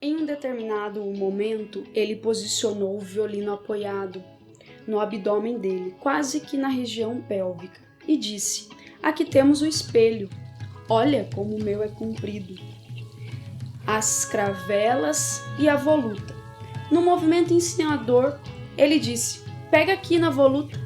Em um determinado momento, ele posicionou o violino apoiado no abdômen dele, quase que na região pélvica, e disse: "Aqui temos o espelho. Olha como o meu é comprido, as cravelas e a voluta." No movimento ensinador, ele disse: "Pega aqui na voluta."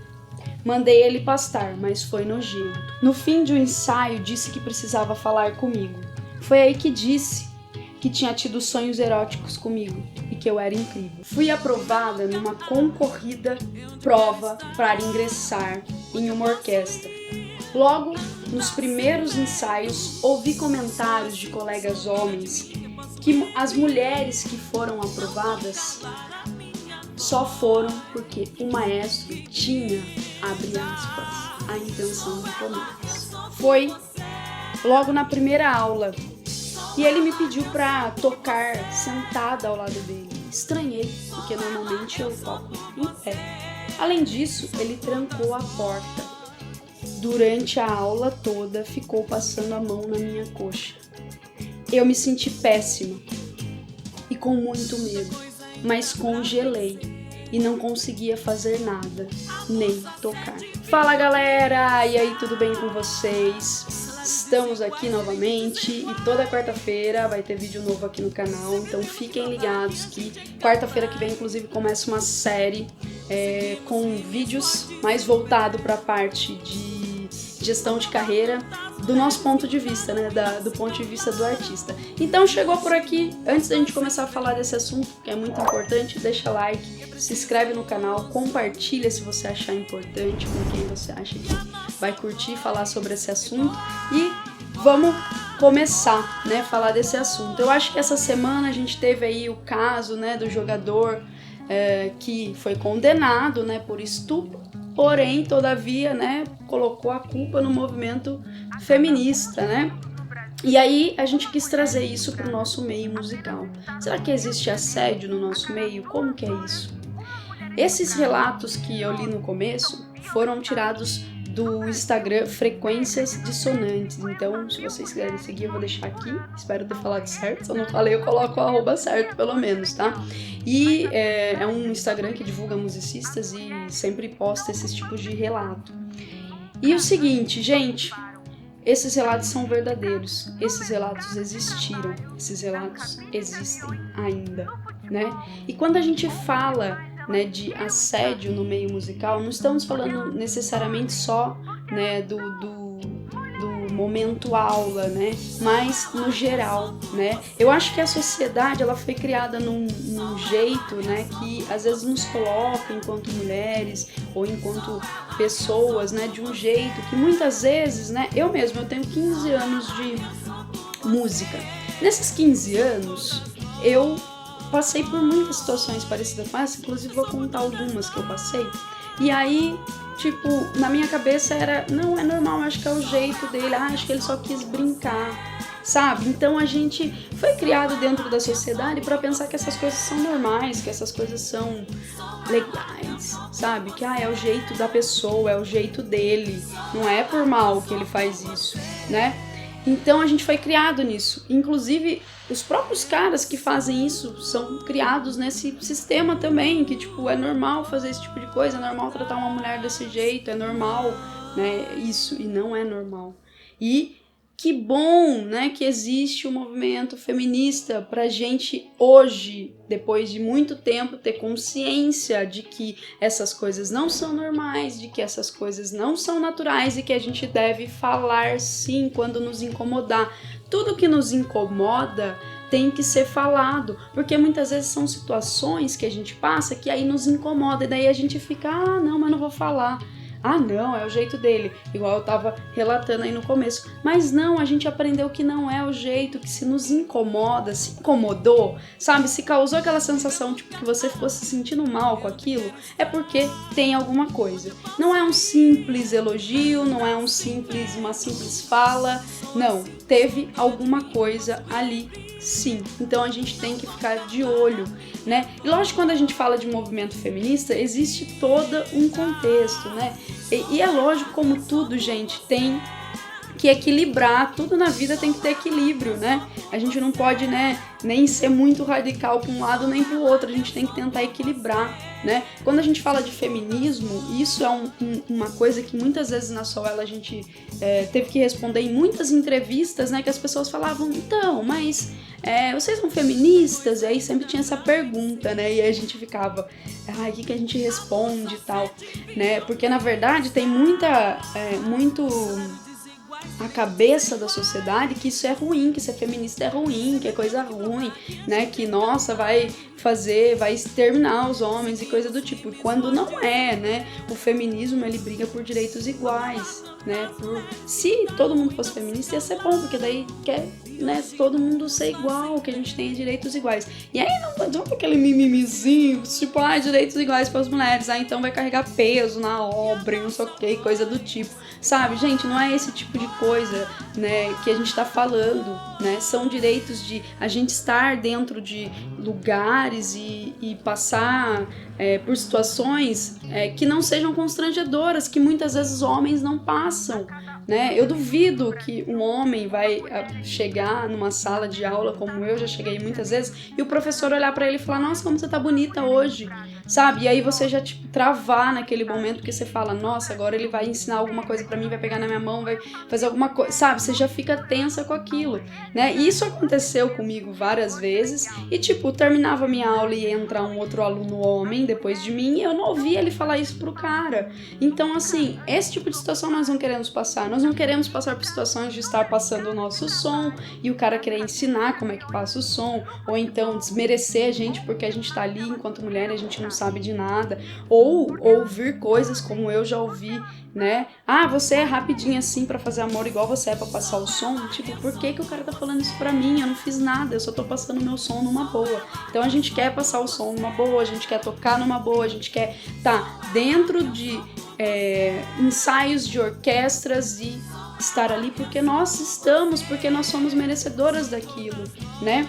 Mandei ele pastar, mas foi nojento. No fim de um ensaio, disse que precisava falar comigo. Foi aí que disse que tinha tido sonhos eróticos comigo e que eu era incrível. Fui aprovada numa concorrida prova para ingressar em uma orquestra. Logo, nos primeiros ensaios, ouvi comentários de colegas homens que as mulheres que foram aprovadas só foram porque o maestro tinha, abre aspas, a intenção de tomá-las. Foi logo na primeira aula e ele me pediu para tocar sentada ao lado dele. Estranhei, porque normalmente eu toco em pé. Além disso, ele trancou a porta. Durante a aula toda, ficou passando a mão na minha coxa. Eu me senti péssima e com muito medo, mas congelei e não conseguia fazer nada, nem tocar. Fala galera, e aí, tudo bem com vocês? Estamos aqui novamente e toda quarta-feira vai ter vídeo novo aqui no canal, então fiquem ligados que quarta-feira que vem inclusive começa uma série com vídeos mais voltado para a parte de gestão de carreira do nosso ponto de vista, né, do ponto de vista do artista. Então chegou por aqui, antes da gente começar a falar desse assunto, que é muito importante, deixa like, se inscreve no canal, compartilha se você achar importante, com quem você acha que vai curtir falar sobre esse assunto e vamos começar, né, falar desse assunto. Eu acho que essa semana a gente teve aí o caso, né, do jogador que foi condenado, né, por estupro, porém, todavia, né, colocou a culpa no movimento feminista, né? E aí a gente quis trazer isso para o nosso meio musical. Será que existe assédio no nosso meio? Como que é isso? Esses relatos que eu li no começo foram tirados do Instagram Frequências Dissonantes. Então, se vocês quiserem seguir, eu vou deixar aqui. Espero ter falado certo. Se eu não falei, eu coloco o arroba certo, pelo menos, tá? E é um Instagram que divulga musicistas e sempre posta esses tipos de relato. E o seguinte, gente, esses relatos são verdadeiros. Esses relatos existiram. Esses relatos existem ainda, né? E quando a gente fala, né, de assédio no meio musical, não estamos falando necessariamente só, né, do momento aula, né, mas no geral, né. Eu acho que a sociedade ela foi criada num jeito, né, que às vezes nos coloca enquanto mulheres ou enquanto pessoas, né, de um jeito que muitas vezes, né, eu tenho 15 anos de música. Nesses 15 anos, eu passei por muitas situações parecidas com essa, inclusive vou contar algumas que eu passei. E aí, tipo, na minha cabeça era, não, é normal, acho que é o jeito dele, acho que ele só quis brincar, sabe? Então a gente foi criado dentro da sociedade para pensar que essas coisas são normais, que essas coisas são legais, sabe? Que é o jeito da pessoa, é o jeito dele, não é por mal que ele faz isso, né? Então a gente foi criado nisso. Inclusive, os próprios caras que fazem isso são criados nesse sistema também, que tipo, é normal fazer esse tipo de coisa, é normal tratar uma mulher desse jeito, é normal, né, isso, e não é normal. E que bom, né, que existe o movimento feminista pra gente hoje, depois de muito tempo, ter consciência de que essas coisas não são normais, de que essas coisas não são naturais e que a gente deve falar sim quando nos incomodar. Tudo que nos incomoda tem que ser falado, porque muitas vezes são situações que a gente passa que aí nos incomoda e daí a gente fica, não, mas não vou falar. Não, é o jeito dele, igual eu tava relatando aí no começo. Mas não, a gente aprendeu que não é o jeito, que se nos incomoda, se incomodou, sabe? Se causou aquela sensação, tipo, que você ficou se sentindo mal com aquilo, é porque tem alguma coisa. Não é um simples elogio, não é uma simples fala, não. Teve alguma coisa ali, sim. Então a gente tem que ficar de olho, né? E lógico, quando a gente fala de movimento feminista, existe todo um contexto, né? E é lógico, como tudo, gente, tem que equilibrar, tudo na vida tem que ter equilíbrio, né? A gente não pode, né, nem ser muito radical para um lado nem para o outro, a gente tem que tentar equilibrar, né? Quando a gente fala de feminismo, isso é uma coisa que muitas vezes na Soela a gente teve que responder em muitas entrevistas, né, que as pessoas falavam, então, mas vocês são feministas? E aí sempre tinha essa pergunta, né? E aí a gente ficava, o que a gente responde e tal, né? Porque na verdade tem muito a cabeça da sociedade que isso é ruim, que ser feminista é ruim, que é coisa ruim, né? Que, nossa, vai exterminar os homens e coisa do tipo. E quando não é, né? O feminismo, ele briga por direitos iguais, né? Se todo mundo fosse feminista, ia ser bom, porque daí quer, né, todo mundo ser igual, que a gente tenha direitos iguais. E aí não adianta aquele mimimizinho, tipo, direitos iguais para as mulheres, então vai carregar peso na obra e não sei o que, coisa do tipo, sabe? Gente, não é esse tipo de coisa, né, que a gente tá falando, né? São direitos de a gente estar dentro de lugares e passar por situações que não sejam constrangedoras, que muitas vezes os homens não passam, né? Eu duvido que um homem vai chegar numa sala de aula, como eu já cheguei muitas vezes, e o professor olhar pra ele e falar, nossa, como você tá bonita hoje, sabe? E aí você já, tipo, travar naquele momento que você fala, nossa, agora ele vai ensinar alguma coisa pra mim, vai pegar na minha mão, vai fazer alguma coisa, sabe? Você já fica tensa com aquilo, né? E isso aconteceu comigo várias vezes e, tipo, terminava minha aula e ia entrar um outro aluno homem depois de mim e eu não ouvia ele falar isso pro cara. Então, assim, esse tipo de situação nós não queremos passar. Nós não queremos passar por situações de estar passando o nosso som e o cara querer ensinar como é que passa o som, ou então desmerecer a gente porque a gente tá ali enquanto mulher e a gente não sabe de nada, ou ouvir coisas como eu já ouvi, né? Você é rapidinho assim pra fazer amor igual você é pra passar o som? Tipo, por que o cara tá falando isso pra mim? Eu não fiz nada, eu só tô passando meu som numa boa. Então a gente quer passar o som numa boa, a gente quer tocar numa boa, a gente quer tá dentro de ensaios de orquestras e estar ali porque nós estamos, porque nós somos merecedoras daquilo, né?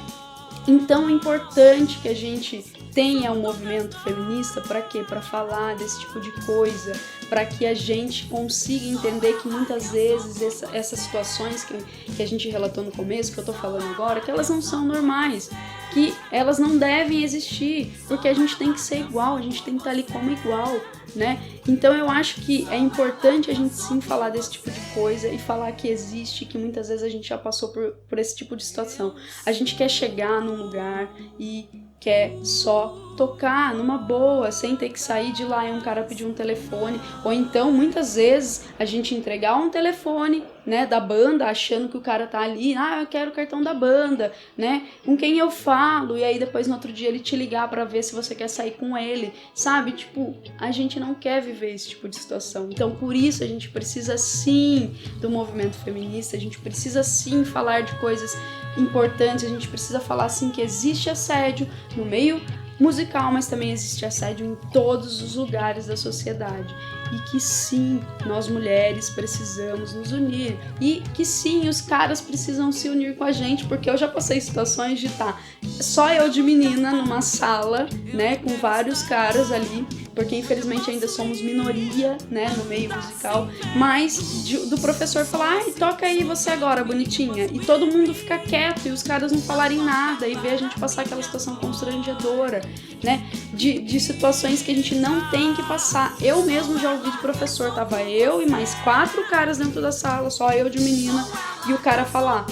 Então é importante que a gente tenha um movimento feminista para quê? Para falar desse tipo de coisa, para que a gente consiga entender que muitas vezes essas situações que a gente relatou no começo, que eu tô falando agora, que elas não são normais, que elas não devem existir, porque a gente tem que ser igual, a gente tem que estar ali como igual, né? Então eu acho que é importante a gente sim falar desse tipo de coisa e falar que existe, que muitas vezes a gente já passou por esse tipo de situação. A gente quer chegar num lugar e quer só tocar numa boa, sem ter que sair de lá e um cara pedir um telefone, ou então muitas vezes a gente entregar um telefone, né, da banda, achando que o cara tá ali, eu quero o cartão da banda, né, com quem eu falo, e aí depois no outro dia ele te ligar pra ver se você quer sair com ele, sabe, tipo, a gente não quer viver esse tipo de situação, então por isso a gente precisa sim do movimento feminista, a gente precisa sim falar de coisas importantes, a gente precisa falar sim que existe assédio no meio musical, mas também existe assédio em todos os lugares da sociedade e que sim, nós mulheres precisamos nos unir e que sim, os caras precisam se unir com a gente, porque eu já passei situações de estar só eu de menina numa sala, né, com vários caras ali, porque infelizmente ainda somos minoria, né, no meio musical, mas do professor falar, toca aí você agora, bonitinha, e todo mundo fica quieto e os caras não falarem nada e ver a gente passar aquela situação constrangedora, né, de situações que a gente não tem que passar. Eu mesmo já ouvi de professor, tava eu e mais 4 caras dentro da sala, só eu de menina, e o cara falar,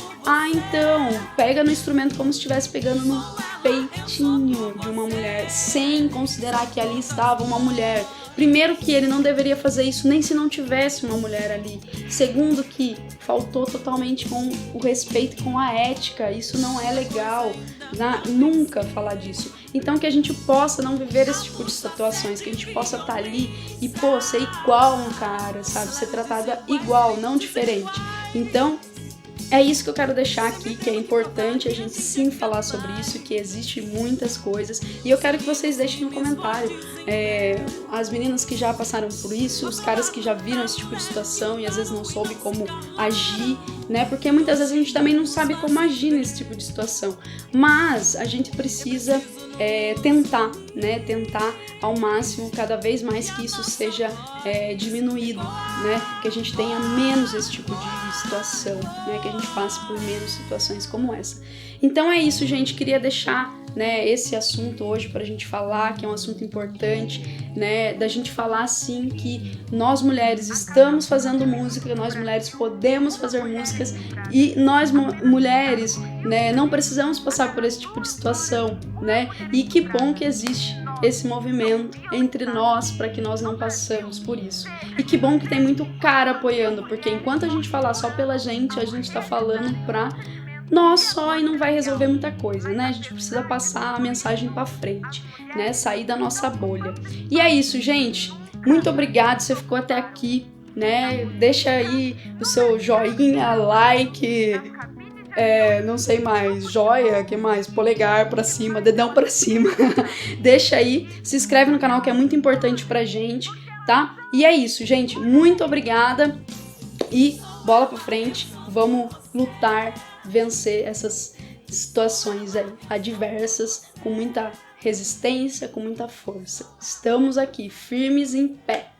então, pega no instrumento como se estivesse pegando no peitinho de uma mulher, sem considerar que ali estava uma mulher. Primeiro que ele não deveria fazer isso nem se não tivesse uma mulher ali. Segundo que faltou totalmente com o respeito com a ética, isso não é legal, nunca falar disso. Então que a gente possa não viver esse tipo de situações, que a gente possa estar ali e, ser igual a um cara, sabe? Ser tratada igual, não diferente. Então, é isso que eu quero deixar aqui, que é importante a gente sim falar sobre isso, que existe muitas coisas, e eu quero que vocês deixem no comentário as meninas que já passaram por isso, os caras que já viram esse tipo de situação e às vezes não soube como agir, né? Porque muitas vezes a gente também não sabe como agir nesse tipo de situação, mas a gente precisa tentar, né? Tentar ao máximo, cada vez mais que isso seja diminuído, né? Que a gente tenha menos esse tipo de situação, né? Que a gente passe por menos situações como essa. Então é isso, gente. Queria deixar, né, esse assunto hoje pra gente falar, que é um assunto importante, né? Da gente falar assim que nós mulheres estamos fazendo música, nós mulheres podemos fazer músicas e nós mulheres, né, não precisamos passar por esse tipo de situação, né? E que bom que existe esse movimento entre nós para que nós não passamos por isso. E que bom que tem muito cara apoiando, porque enquanto a gente falar só pela gente, a gente tá falando pra nós só e não vai resolver muita coisa, né? A gente precisa passar a mensagem pra frente, né? Sair da nossa bolha. E é isso, gente. Muito obrigada, você ficou até aqui, né? Deixa aí o seu joinha, like, não sei mais, joia, que mais? Polegar pra cima, dedão pra cima. Deixa aí, se inscreve no canal que é muito importante pra gente, tá? E é isso, gente. Muito obrigada e bola pra frente. Vamos lutar, vencer essas situações aí adversas com muita resistência, com muita força. Estamos aqui, firmes em pé.